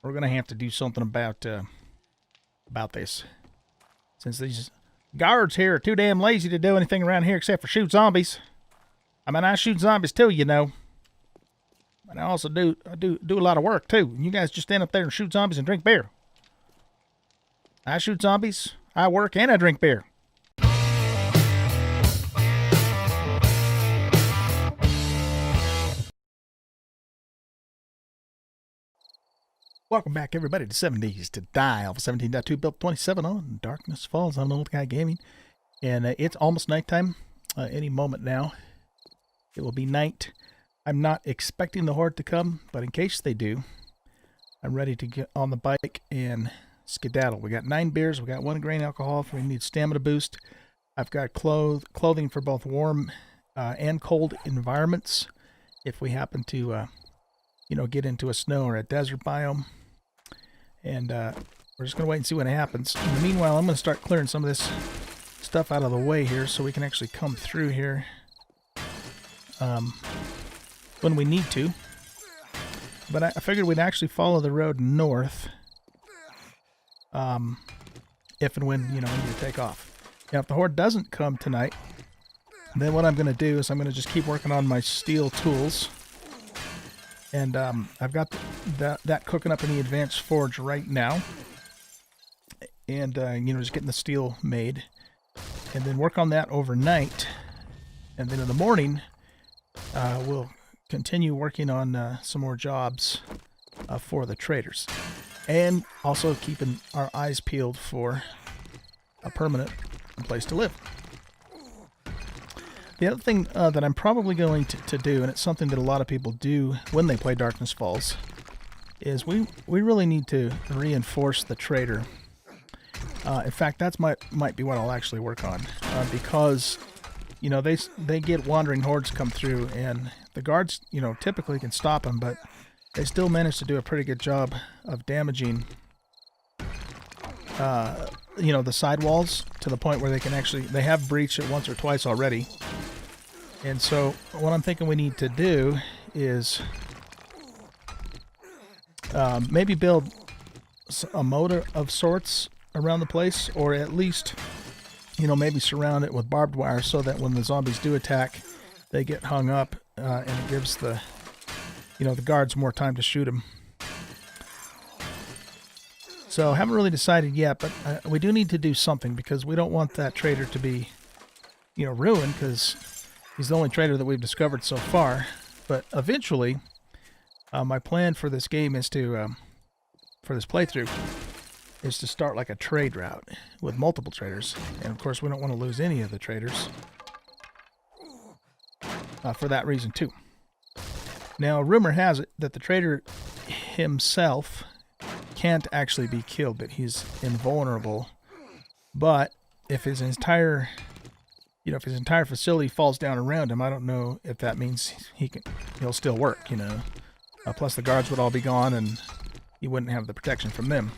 we're gonna have to do something about this. Since these guards here are too damn lazy to do anything around here except for shoot zombies. I mean, I shoot zombies too, you know. And I also do a lot of work too. You guys just stand up there and shoot zombies and drink beer. I shoot zombies, I work, and I drink beer. Welcome back, everybody, to 7 Days to Die, Alpha 17.2, built 27 on Darkness Falls. I'm OldGuy Gaming, and it's almost nighttime. Any moment now, it will be night. I'm not expecting the horde to come, but in case they do, I'm ready to get on the bike and skedaddle. We got 9 beers, we got 1 grain alcohol if we need stamina boost. I've got clothing for both warm and cold environments if we happen to, get into a snow or a desert biome. And we're just going to wait and see what happens. In the meanwhile, I'm going to start clearing some of this stuff out of the way here so we can actually come through here when we need to. But I figured we'd actually follow the road north if and when, we need to take off. Now, if the horde doesn't come tonight, then what I'm going to do is I'm going to just keep working on my steel tools. And I've got that cooking up in the advanced forge right now. And, just getting the steel made. And then work on that overnight. And then in the morning, we'll continue working on some more jobs for the traders. And also keeping our eyes peeled for a permanent place to live. The other thing that I'm probably going to do, and it's something that a lot of people do when they play Darkness Falls, is we really need to reinforce the trader. In fact, that might be what I'll actually work on, because they get wandering hordes come through, and the guards typically can stop them, but they still manage to do a pretty good job of damaging the sidewalls to the point where they have breached it once or twice already. And so what I'm thinking we need to do is maybe build a moat of sorts around the place, or at least, maybe surround it with barbed wire so that when the zombies do attack, they get hung up, and it gives the guards more time to shoot them. So I haven't really decided yet, but we do need to do something because we don't want that trader to be, ruined, because he's the only trader that we've discovered so far. But eventually, my plan for this game is to, for this playthrough, is to start like a trade route with multiple traders. And of course, we don't want to lose any of the traders for that reason too. Now, rumor has it that the trader himself can't actually be killed, that he's invulnerable. But if his entire facility falls down around him, I don't know if that means he'll still work, plus the guards would all be gone and he wouldn't have the protection from them.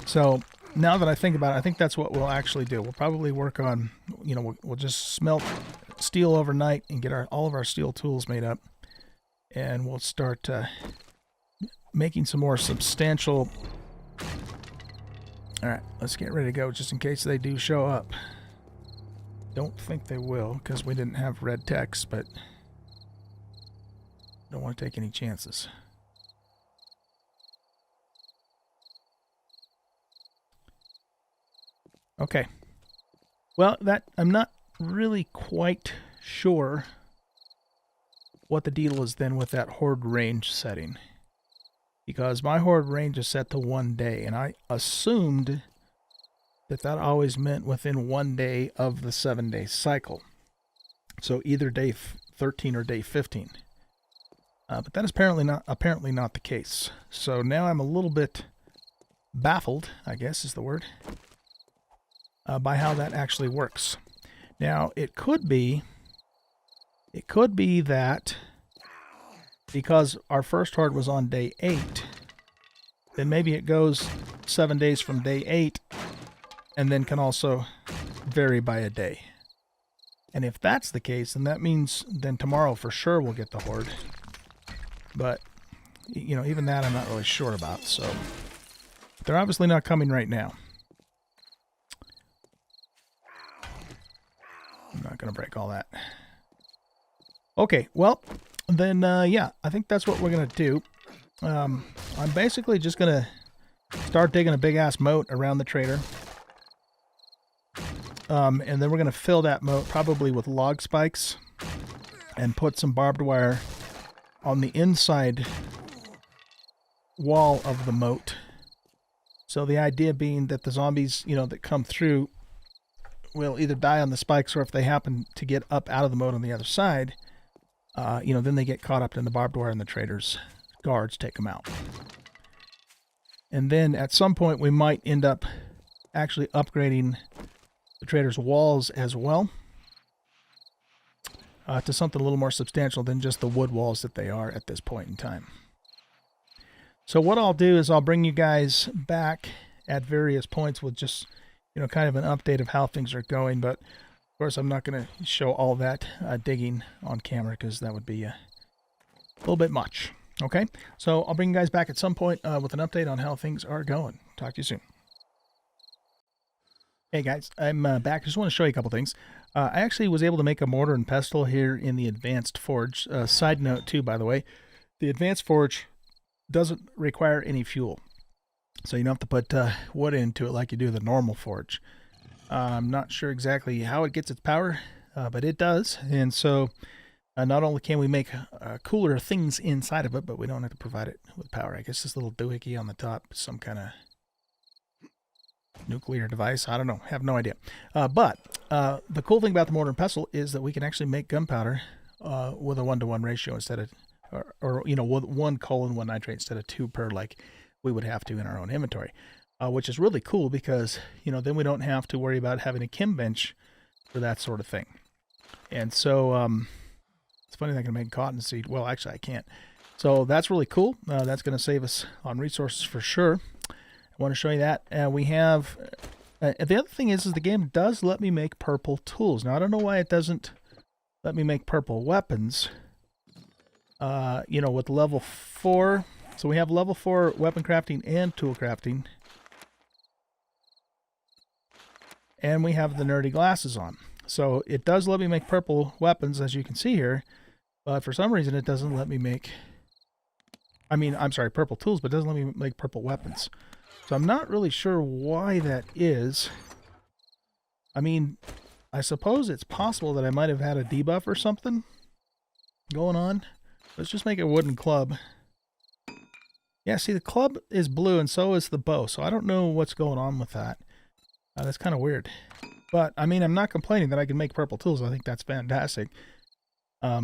So now that I think about it, I think that's what we'll actually do. We'll probably work on, we'll just smelt steel overnight and get all of our steel tools made up. And we'll start making some more substantial... Alright, let's get ready to go just in case they do show up. Don't think they will, because we didn't have red text, but don't want to take any chances. Okay. Well, I'm not really quite sure what the deal is then with that horde range setting. Because my horde range is set to 1 day, and I assumed that always meant within 1 day of the 7-day cycle. So either day 13 or day 15. But that is apparently not the case. So now I'm a little bit baffled, I guess is the word, by how that actually works. Now, it could be that because our first horde was on day 8, then maybe it goes 7 days from day 8 and then can also vary by a day. And if that's the case, then that means then tomorrow for sure we'll get the horde. But you know, even that I'm not really sure about. So they're obviously not coming right now. I'm not going to break all that. Okay, well, then, yeah, I think that's what we're going to do. I'm basically just going to start digging a big-ass moat around the trader. And then we're going to fill that moat probably with log spikes and put some barbed wire on the inside wall of the moat. So the idea being that the zombies, you know, that come through will either die on the spikes, or if they happen to get up out of the moat on the other side, you know, then they get caught up in the barbed wire and the trader's guards take them out. And then at some point we might end up actually upgrading the trader's walls as well to something a little more substantial than just the wood walls that they are at this point in time. So what I'll do is I'll bring you guys back at various points with just, you know, kind of an update of how things are going. But of course I'm not going to show all that digging on camera because that would be a little bit much. Okay, so I'll bring you guys back at some point with an update on how things are going. Talk to you soon. Hey guys, I'm back. I just want to show you a couple things. I actually was able to make a mortar and pestle here in the Advanced Forge. Side note too, by the way, the Advanced Forge doesn't require any fuel. So you don't have to put wood into it like you do the normal forge. I'm not sure exactly how it gets its power, but it does. And so not only can we make cooler things inside of it, but we don't have to provide it with power. I guess this little doohickey on the top is some kind of nuclear device. I don't know. Have no idea. But the cool thing about the mortar and pestle is that we can actually make gunpowder with a 1-to-1 ratio instead of, or you know, with 1 coal and 1 nitrate instead of 2 per, like we would have to in our own inventory, which is really cool because, you know, then we don't have to worry about having a chem bench for that sort of thing. And so it's funny that I can make cottonseed. Well, actually I can't. So that's really cool. That's going to save us on resources for sure. I want to show you that. We have, the other thing is the game does let me make purple tools. Now I don't know why it doesn't let me make purple weapons, you know, with level 4. So we have level 4 weapon crafting and tool crafting. And we have the nerdy glasses on. So it does let me make purple weapons, as you can see here. But for some reason it doesn't let me make, I'm sorry, purple tools, but it doesn't let me make purple weapons. So I'm not really sure why that is. I mean, I suppose it's possible that I might have had a debuff or something going on. Let's just make a wooden club. Yeah, see, the club is blue and so is the bow. So I don't know what's going on with that. That's kind of weird. But, I mean, I'm not complaining that I can make purple tools. I think that's fantastic. I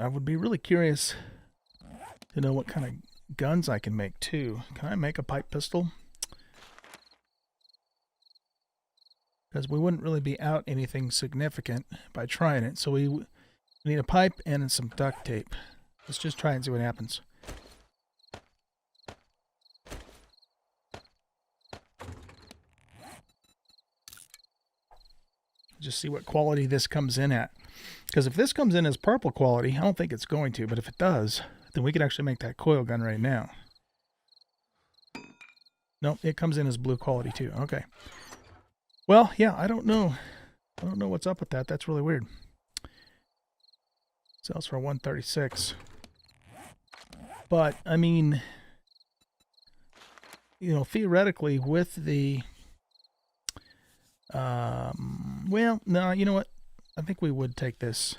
would be really curious to know what kind of guns I can make too. Can I make a pipe pistol? Because we wouldn't really be out anything significant by trying it. So we need a pipe and some duct tape. Let's just try and see what happens. Just see what quality this comes in at. Because if this comes in as purple quality, I don't think it's going to, but if it does, then we could actually make that coil gun right now. Nope, it comes in as blue quality too. Okay. Well, yeah, I don't know. I don't know what's up with that. That's really weird. Sells for 136. But, I mean, you know, theoretically with the... well, no, you know what? I think we would take this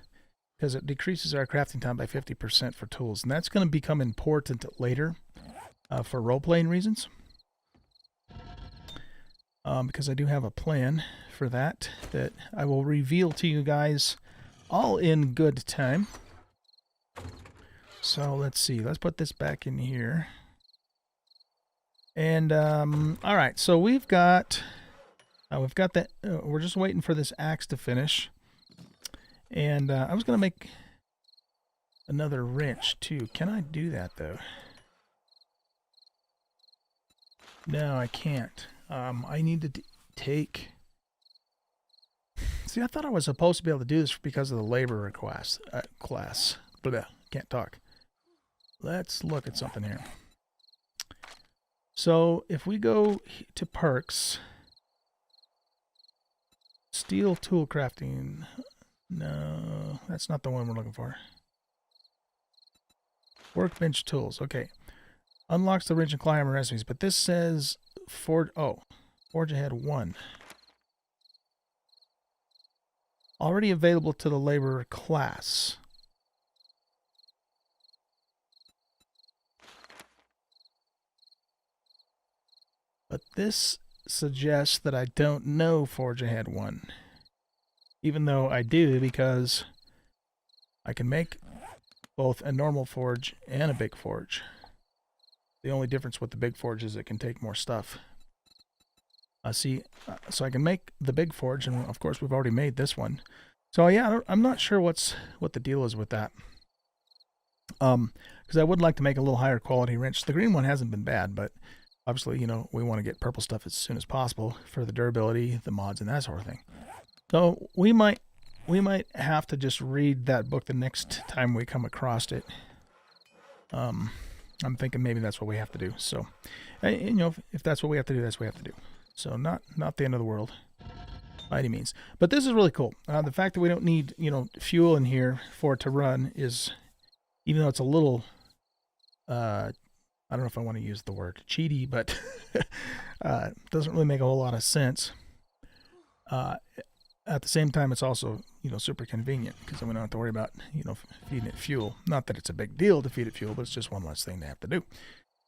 because it decreases our crafting time by 50% for tools. And that's going to become important later for role-playing reasons. Because I do have a plan for that I will reveal to you guys all in good time. So let's see. Let's put this back in here. And, all right. So we've got that. We're just waiting for this axe to finish. And I was going to make another wrench too. Can I do that though? No, I can't. I need to take... See, I thought I was supposed to be able to do this because of the labor class. Blah, can't talk. let's look at something here. So if we go to perks, steel tool crafting, no, that's not the one we're looking for. Workbench tools, okay. Unlocks the wrench and climber recipes, but this says forge ahead 1. Already available to the laborer class. But this suggests that I don't know Forge Ahead 1. Even though I do, because I can make both a normal forge and a big forge. The only difference with the big forge is it can take more stuff. So I can make the big forge, and of course we've already made this one. So yeah, I'm not sure what the deal is with that. Because I would like to make a little higher quality wrench. The green one hasn't been bad, but obviously, you know, we want to get purple stuff as soon as possible for the durability, the mods, and that sort of thing. So we might have to just read that book the next time we come across it. I'm thinking maybe that's what we have to do. So, you know, if that's what we have to do, that's what we have to do. So not the end of the world by any means. But this is really cool. The fact that we don't need, you know, fuel in here for it to run is, even though it's a little, I don't know if I want to use the word cheaty, but doesn't really make a whole lot of sense. At the same time, it's also, you know, super convenient because then we don't have to worry about, you know, feeding it fuel. Not that it's a big deal to feed it fuel, but it's just one less thing to have to do.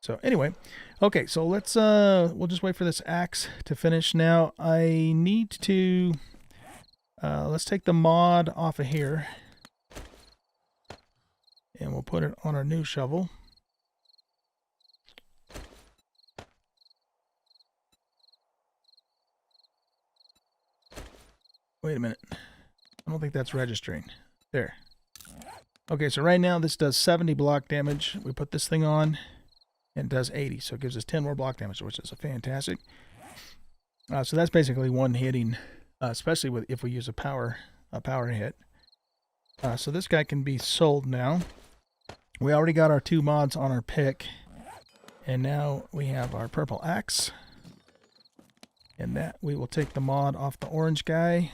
So anyway, okay, so let's we'll just wait for this axe to finish. Now I need to let's take the mod off of here, and we'll put it on our new shovel. Wait a minute. I don't think that's registering. There. Okay, so right now this does 70 block damage. We put this thing on, and it does 80. So it gives us 10 more block damage, which is fantastic. So that's basically one hitting, especially if we use a power hit. So this guy can be sold now. We already got our 2 mods on our pick. And now we have our purple axe. And that we will take the mod off the orange guy.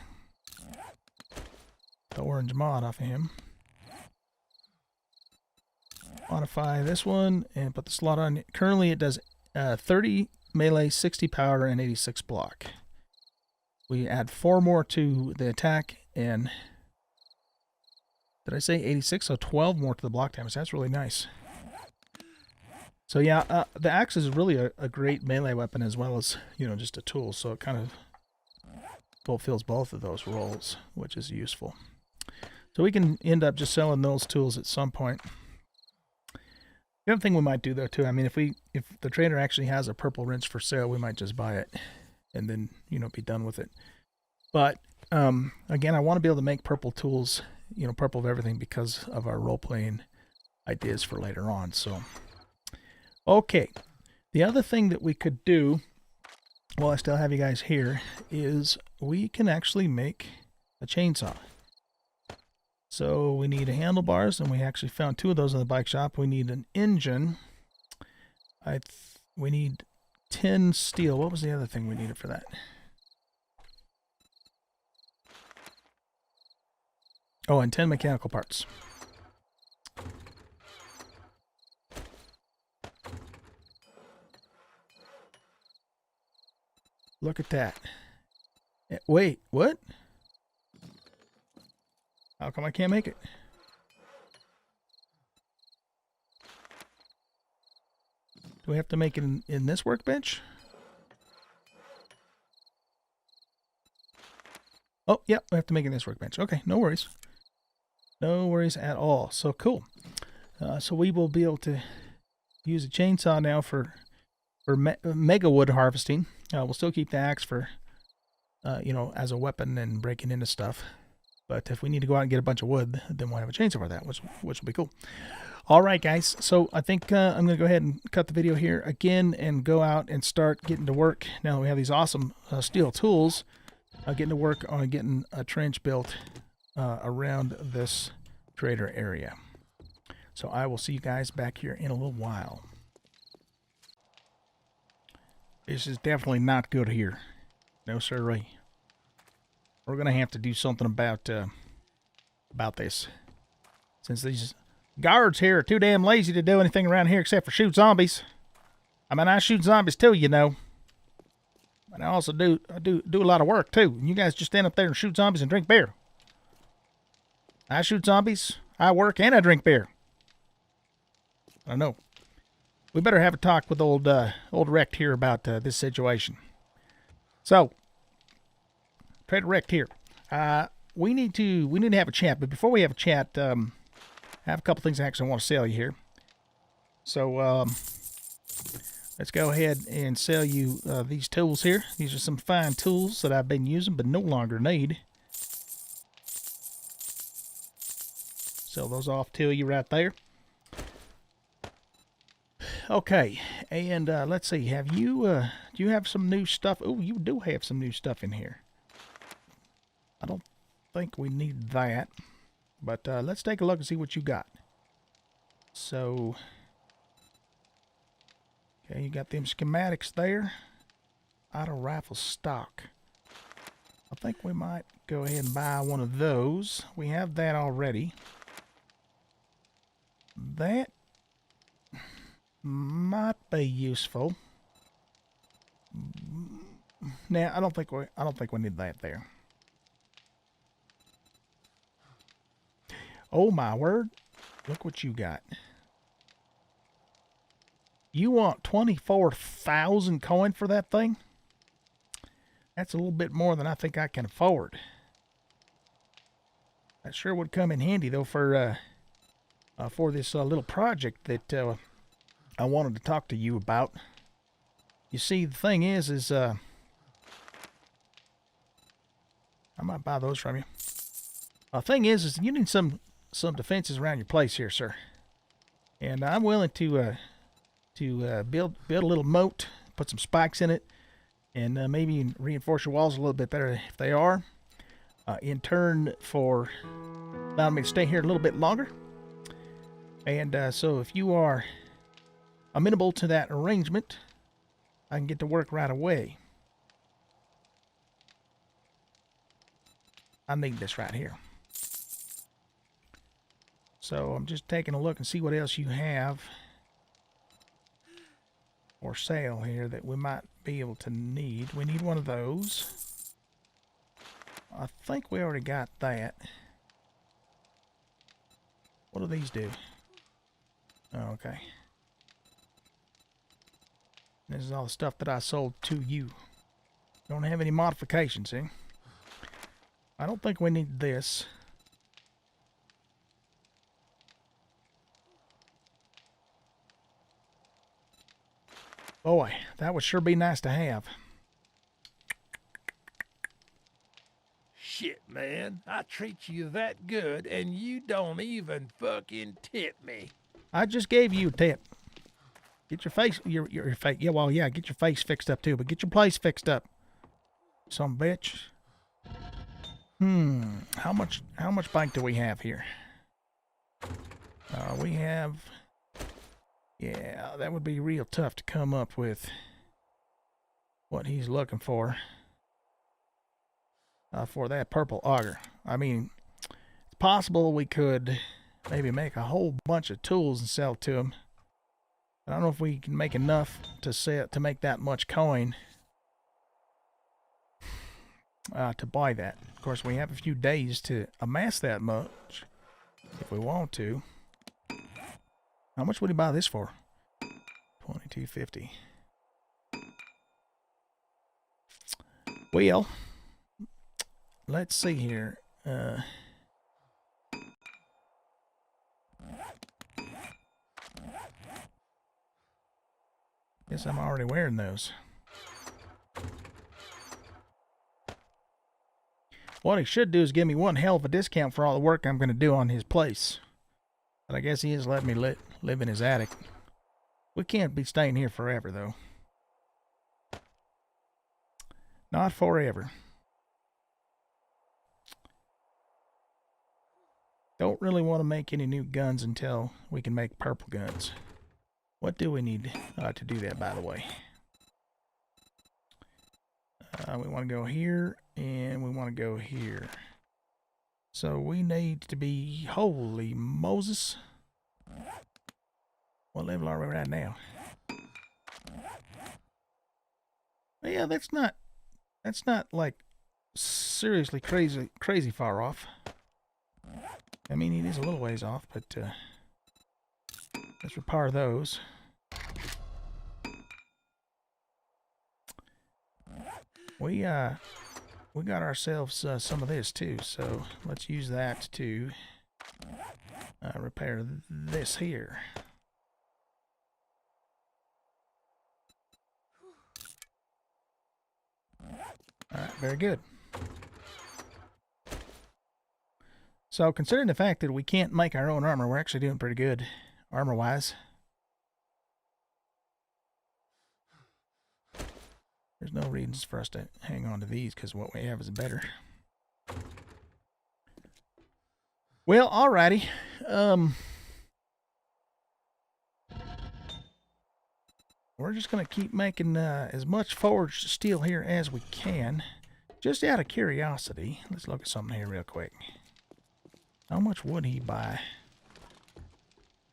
The orange mod off of him. Modify this one and put the slot on. Currently it does 30 melee, 60 power, and 86 block. We add 4 more to the attack, and did I say 86? So 12 more to the block damage. That's really nice. So yeah, the axe is really a great melee weapon as well as, you know, just a tool. So it kind of fulfills both of those roles, which is useful. So we can end up just selling those tools at some point. The other thing we might do though too, I mean, if the trader actually has a purple wrench for sale, we might just buy it and then, you know, be done with it. But again, I want to be able to make purple tools, you know, purple of everything because of our role-playing ideas for later on. So, okay. The other thing that we could do, while I still have you guys here, is we can actually make a chainsaw. So we need handlebars, and we actually found 2 of those in the bike shop. We need an engine. We need 10 steel. What was the other thing we needed for that? Oh, and 10 mechanical parts. Look at that. Wait, what? How come I can't make it? Do we have to make it in this workbench? Oh, yeah, we have to make it in this workbench. Okay, no worries. No worries at all. So cool. So we will be able to use a chainsaw now for mega wood harvesting. We'll still keep the axe for, you know, as a weapon and breaking into stuff. But if we need to go out and get a bunch of wood, then we'll have a chainsaw for that, which will be cool. All right, guys. So I think I'm going to go ahead and cut the video here again and go out and start getting to work. Now that we have these awesome steel tools, getting to work on getting a trench built around this trader area. So I will see you guys back here in a little while. This is definitely not good here. No sirree. We're gonna have to do something about this. Since these guards here are too damn lazy to do anything around here except for shoot zombies. I mean, I shoot zombies too, you know. And I also do a lot of work too. And you guys just stand up there and shoot zombies and drink beer. I shoot zombies, I work, and I drink beer. I know. We better have a talk with old Rect here about this situation. So, Trader Rect here. We need to have a chat, but before we have a chat, I have a couple things I actually want to sell you here. So, let's go ahead and sell you these tools here. These are some fine tools that I've been using but no longer need. Sell those off to you right there. Okay, and let's see. Have you do you have some new stuff? Oh, you do have some new stuff in here. I don't think we need that, but let's take a look and see what you got. So, okay, you got them schematics there. Auto rifle stock. I think we might go ahead and buy one of those. We have that already. That might be useful. Now, I don't think we need that there. Oh my word! Look what you got. You want 24,000 coin for that thing? That's a little bit more than I think I can afford. That sure would come in handy though for this little project that I wanted to talk to you about. You see, the thing is I might buy those from you. The thing is you need some defenses around your place here, sir. And I'm willing to build a little moat, put some spikes in it, and maybe reinforce your walls a little bit better if they are. In turn for allowing me to stay here a little bit longer. And so if you are amenable to that arrangement, I can get to work right away. I need this right here. So I'm just taking a look and see what else you have for sale here that we might be able to need. We need one of those. I think we already got that. What do these do? Oh, okay. This is all the stuff that I sold to you. Don't have any modifications, see? I don't think we need this. Boy, that would sure be nice to have. Shit, man. I treat you that good, and you don't even fucking tip me. I just gave you a tip. Get your face, your face. Yeah, well, yeah, get your face fixed up too, but get your place fixed up. Some bitch. How much bank do we have here? We have. Yeah, that would be real tough to come up with what he's looking for that purple auger. I mean, it's possible we could maybe make a whole bunch of tools and sell to him. I don't know if we can make enough to make that much coin to buy that. Of course, we have a few days to amass that much if we want to. How much would he buy this for? $22.50. Well, let's see here. Guess I'm already wearing those. What he should do is give me one hell of a discount for all the work I'm going to do on his place. But I guess he is letting me live in his attic. We can't be staying here forever, though. Not forever. Don't really want to make any new guns until we can make purple guns. What do we need to do that, by the way? We want to go here, and we want to go here. So we need to be, holy Moses. What level are we at now? Yeah, that's not like seriously crazy far off. I mean, it is a little ways off, but let's repair those. We got ourselves some of this too, so let's use that to repair this here. Alright, very good. So, considering the fact that we can't make our own armor, we're actually doing pretty good armor-wise. There's no reasons for us to hang on to these, because what we have is better. Well, alrighty. We're just going to keep making as much forged steel here as we can. Just out of curiosity, let's look at something here real quick. How much would he buy,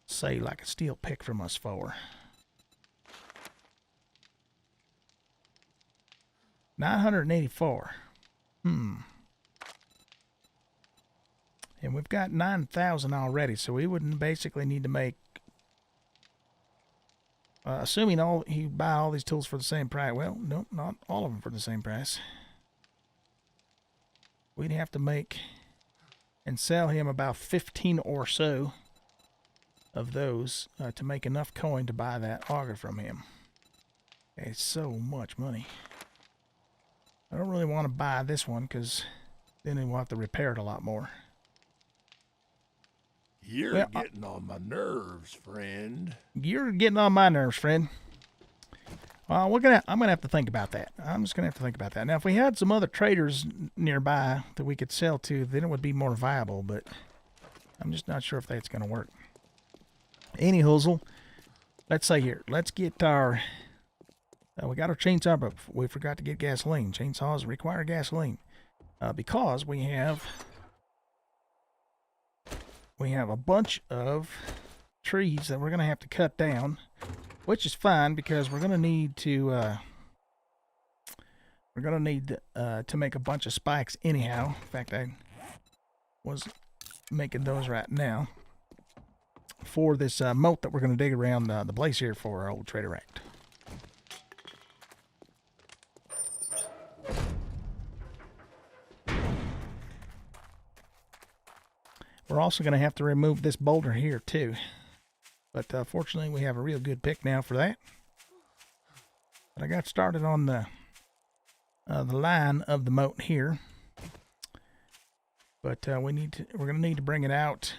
say, like a steel pick from us for? 984. And we've got 9,000 already, so we wouldn't basically need to make... assuming he buy all these tools for the same price. Well, no, not all of them for the same price. We'd have to make and sell him about 15 or so of those to make enough coin to buy that auger from him. It's so much money. I don't really want to buy this one because then we'll have to repair it a lot more. You're getting on my nerves, friend. You're getting on my nerves, friend. Well, I'm gonna have to think about that. I'm just gonna have to think about that. Now, if we had some other traders nearby that we could sell to, then it would be more viable. But I'm just not sure if that's gonna work. Any hoozle, let's say here. Let's get our. We got our chainsaw, but we forgot to get gasoline. Chainsaws require gasoline because we have a bunch of trees that we're gonna have to cut down. Which is fine because we're gonna need to make a bunch of spikes anyhow. In fact, I was making those right now for this moat that we're gonna dig around the place here for our old trader act. We're also gonna have to remove this boulder here too. But fortunately, we have a real good pick now for that. But I got started on the line of the moat here. But we're gonna need to bring it out.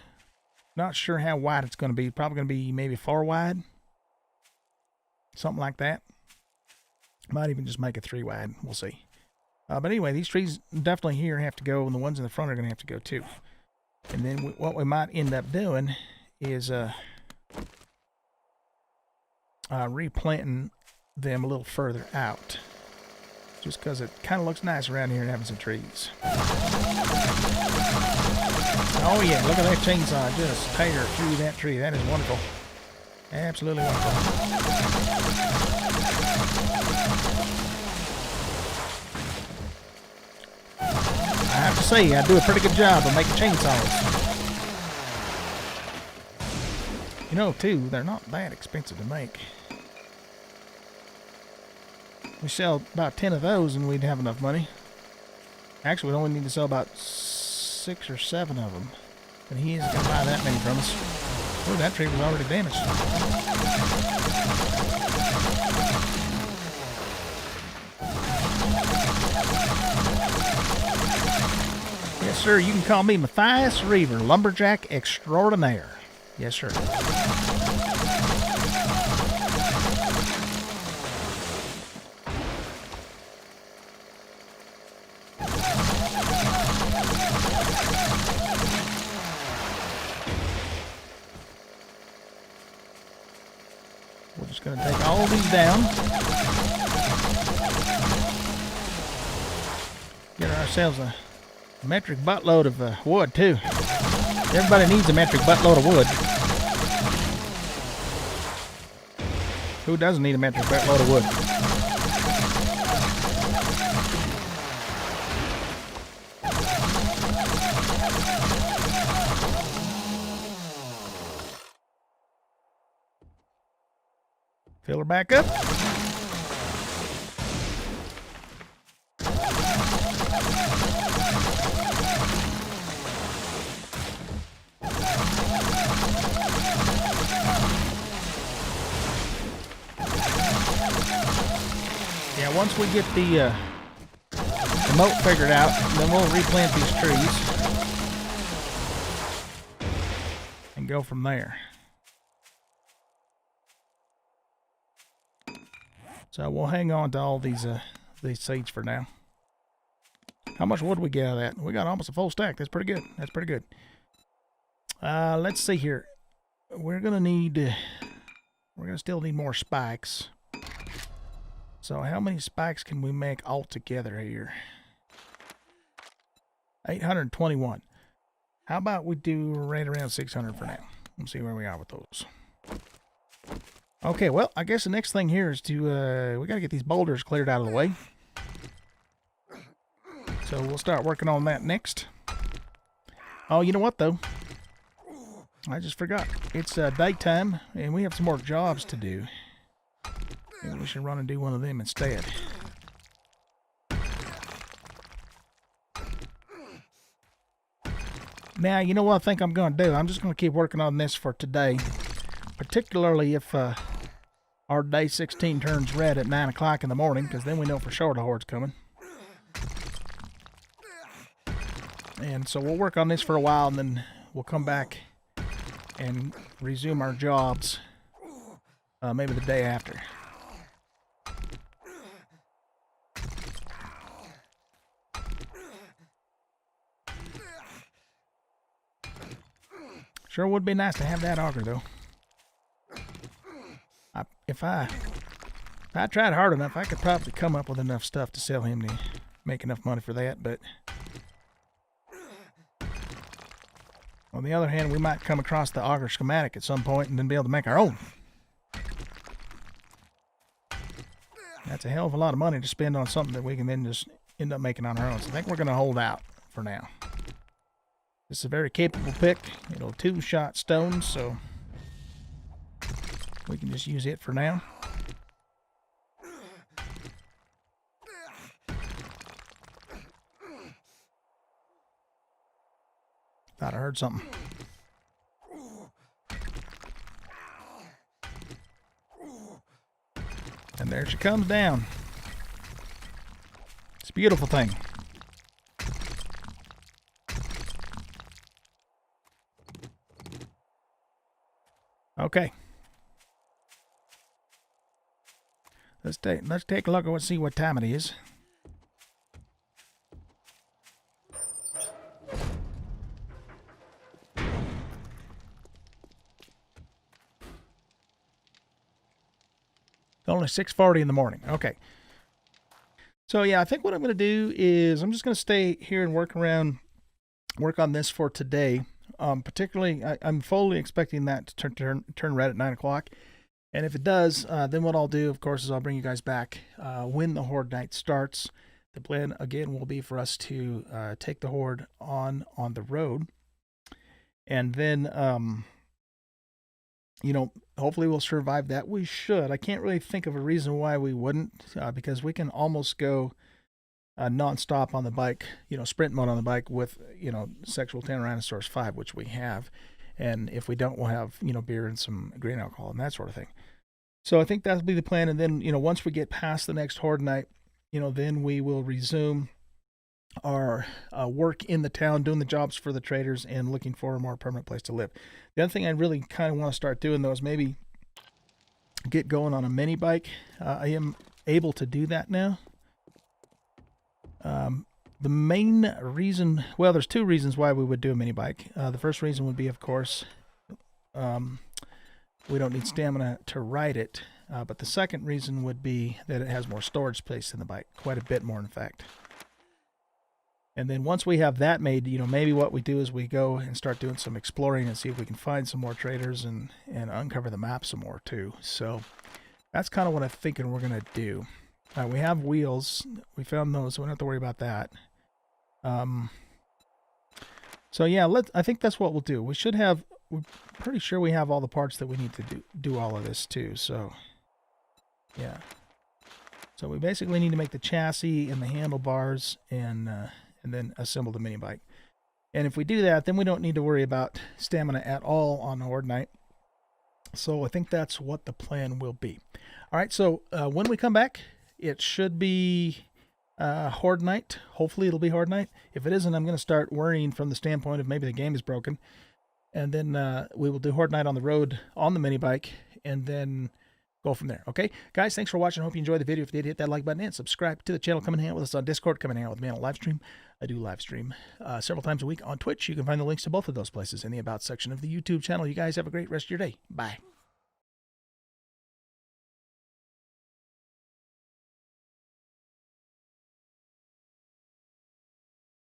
Not sure how wide it's gonna be. Probably gonna be maybe 4 wide, something like that. Might even just make it 3 wide. We'll see. But anyway, these trees definitely here have to go, and the ones in the front are gonna have to go too. And then what we might end up doing is replanting them a little further out, just because it kind of looks nice around here and having some trees. Oh yeah, look at that chainsaw just tear through that tree. That is wonderful. Absolutely wonderful. I have to say, I do a pretty good job of making chainsaws. You know, too, they're not that expensive to make. We sell about 10 of those and we'd have enough money. Actually, we only need to sell about 6 or 7 of them. And he isn't going to buy that many from us. Oh, that tree was already damaged. Yes, sir, you can call me Matthias Reaver, Lumberjack Extraordinaire. Yes, sir. just going to take all these down. Get ourselves a metric buttload of wood, too. Everybody needs a metric buttload of wood. Who doesn't need a metric buttload of wood? Fill her back up. Yeah, once we get the moat figured out, then we'll replant these trees and go from there. So we'll hang on to all these seeds for now. How much wood we get out of that? We got almost a full stack. That's pretty good. That's pretty good. Let's see here. We're gonna still need more spikes. So how many spikes can we make all together here? 821. How about we do right around 600 for now? Let's see where we are with those. Okay, well, I guess the next thing here is to, we got to get these boulders cleared out of the way. So we'll start working on that next. Oh, you know what, though? I just forgot. It's daytime, and we have some more jobs to do. Maybe we should run and do one of them instead. Now, you know what I think I'm going to do? I'm just going to keep working on this for today. Particularly if our day 16 turns red at 9 o'clock in the morning, because then we know for sure the horde's coming. And so we'll work on this for a while, and then we'll come back and resume our jobs maybe the day after. Sure would be nice to have that auger, though. If I tried hard enough, I could probably come up with enough stuff to sell him to make enough money for that, but on the other hand, we might come across the auger schematic at some point and then be able to make our own. That's a hell of a lot of money to spend on something that we can then just end up making on our own. So I think we're going to hold out for now. This is a very capable pick. It'll two-shot stones, so we can just use it for now. Thought I heard something. And there she comes down. It's a beautiful thing. Okay. Let's take a look at see what time it is. It's only 6:40 in the morning. Okay. So yeah, I think what I'm going to do is I'm just going to stay here and work on this for today. Particularly, I'm fully expecting that to turn red at 9 o'clock. And if it does, then what I'll do, of course, is I'll bring you guys back when the Horde Night starts. The plan, again, will be for us to take the Horde on the road. And then, you know, hopefully we'll survive that. We should. I can't really think of a reason why we wouldn't, because we can almost go non-stop on the bike, you know, sprint mode on the bike with, you know, Sexual Tyrannosaurus 5, which we have. And if we don't, we'll have, you know, beer and some grain alcohol and that sort of thing. So I think that'll be the plan. And then, you know, once we get past the next Horde Night, you know, then we will resume our work in the town, doing the jobs for the traders and looking for a more permanent place to live. The other thing I really kind of want to start doing, though, is maybe get going on a mini bike. I am able to do that now. The main reason, well, there's two reasons why we would do a mini bike. The first reason would be, of course, we don't need stamina to ride it. But the second reason would be that it has more storage space in the bike, quite a bit more, in fact. And then once we have that made, maybe what we do is we go and start doing some exploring and see if we can find some more traders and uncover the map some more too. So that's kind of what I'm thinking we're going to do. We have wheels. We found those, so we don't have to worry about that. So yeah, I think that's what we'll do. We're pretty sure we have all the parts that we need to do all of this too. So yeah. So we basically need to make the chassis and the handlebars and then assemble the mini bike. And if we do that, then we don't need to worry about stamina at all on Horde Night. So I think that's what the plan will be. All right, so when we come back, it should be Horde Night. Hopefully it'll be Horde Night. If it isn't, I'm going to start worrying from the standpoint of maybe the game is broken. And then we will do Horde Night on the road on the mini bike and then go from there. Okay, guys, thanks for watching. I hope you enjoyed the video. If you did, hit that like button and subscribe to the channel. Come and hang out with us on Discord. Come and hang out with me on a live stream. I do live stream several times a week on Twitch. You can find the links to both of those places in the About section of the YouTube channel. You guys have a great rest of your day. Bye.